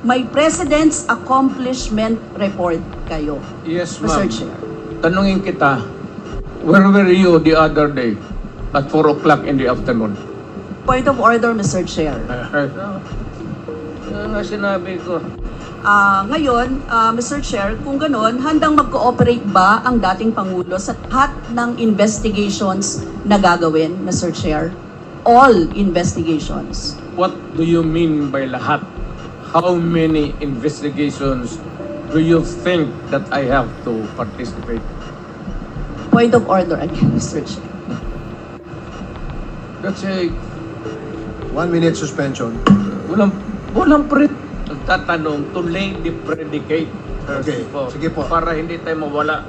may President's Accomplishment Report kayo, Yes, Mr. ma'am. Chair. Tanungin kita, where were you the other day at 4 o'clock in the afternoon? Point of order, Mr. Chair. Yan nga sinabi ko. Ngayon, Mr. Chair, kung ganun, handang mag-cooperate ba ang dating Pangulo sa lahat ng investigations na gagawin, Mr. Chair? All investigations. What do you mean by lahat? How many investigations do you think that I have to participate? Point of order again, Mr. Chair. That's a 1 minute suspension. walang nagtatanong to lay the predicate. Okay, sige po. Para hindi tayo mawala